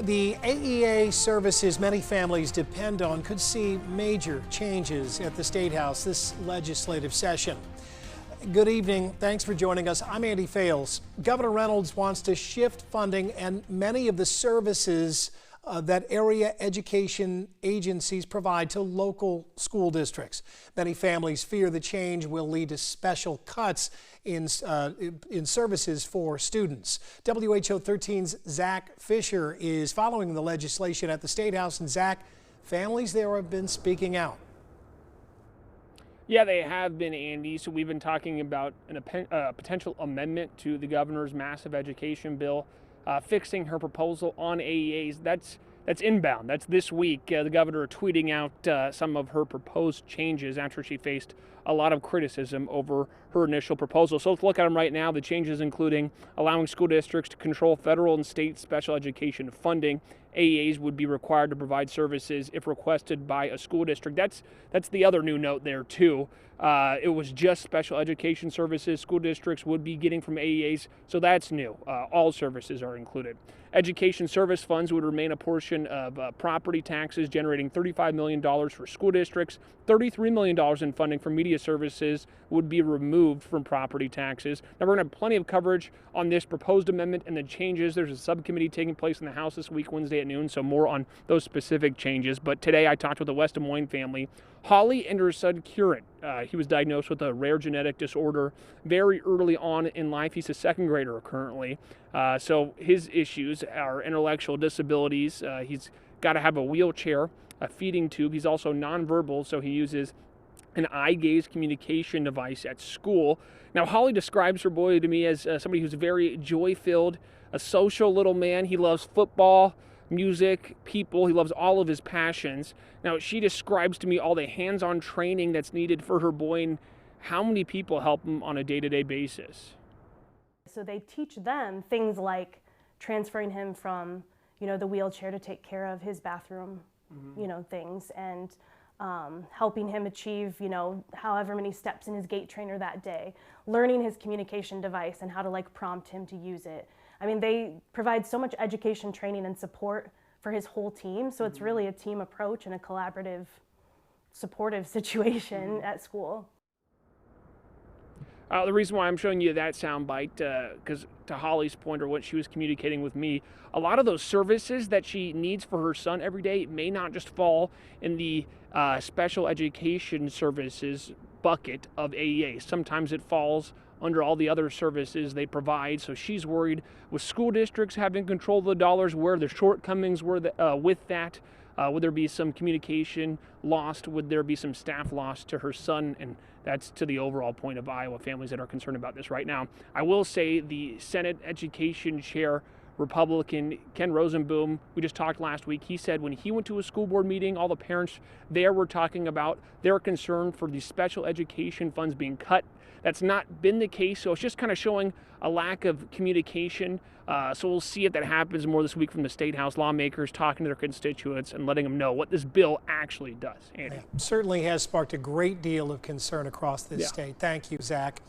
The AEA services many families depend on could see major changes at the State House this legislative session. Good evening. Thanks for joining us. I'm Andy Fales. Governor Reynolds wants to shift funding and many of the services that area education agencies provide to local school districts. Many families fear the change will lead to special cuts in services for students. WHO 13's Zach Fisher is following the legislation at the State House. And Zach, families there have been speaking out. Yeah, they have been, Andy. So we've been talking about a potential amendment to the governor's massive education bill, fixing her proposal on AEAs. That's inbound. That's this week. The governor tweeting out some of her proposed changes after she faced a lot of criticism over her initial proposal. So let's look at them right now. The changes including allowing school districts to control federal and state special education funding. AEAs would be required to provide services if requested by a school district. That's the other new note there too. It was just special education services school districts would be getting from AEAs, so that's new. All services are included. Education service funds would remain a portion of property taxes, generating $35 million for school districts. $33 million in funding for media services would be removed from property taxes. Now, we're going to have plenty of coverage on this proposed amendment and the changes. There's a subcommittee taking place in the House this week, Wednesday at noon, so more on those specific changes. But today I talked with the West Des Moines family, Holly and her son, Kieran. He was diagnosed with a rare genetic disorder very early on in life. He's a second grader currently. So his issues are intellectual disabilities. He's got to have a wheelchair, a feeding tube. He's also nonverbal, so he uses an eye gaze communication device at school. Now, Holly describes her boy to me as somebody who's very joy-filled, a social little man. He loves football, music, people. He loves all of his passions. Now, she describes to me all the hands-on training that's needed for her boy and how many people help him on a day-to-day basis. So they teach them things like transferring him from, the wheelchair to take care of his bathroom, things, and helping him achieve, however many steps in his gait trainer that day, learning his communication device and how to prompt him to use it. I mean, they provide so much education, training, and support for his whole team. So it's really a team approach and a collaborative, supportive situation at school. The reason why I'm showing you that soundbite, because to Holly's point, or what she was communicating with me, a lot of those services that she needs for her son every day may not just fall in the special education services bucket of AEA. Sometimes it falls under all the other services they provide. So she's worried with school districts having control of the dollars, where the shortcomings were with that. Would there be some communication lost? Would there be some staff lost to her son? And that's to the overall point of Iowa families that are concerned about this right now. I will say the Senate Education Chair, Republican Ken Rosenboom, we just talked last week, he said when he went to a school board meeting, all the parents there were talking about their concern for the special education funds being cut. That's not been the case, so it's just kind of showing a lack of communication. So we'll see if that happens more this week from the State House, lawmakers talking to their constituents and letting them know what this bill actually does. Andy. Yeah, certainly has sparked a great deal of concern across this state. Thank you, Zach.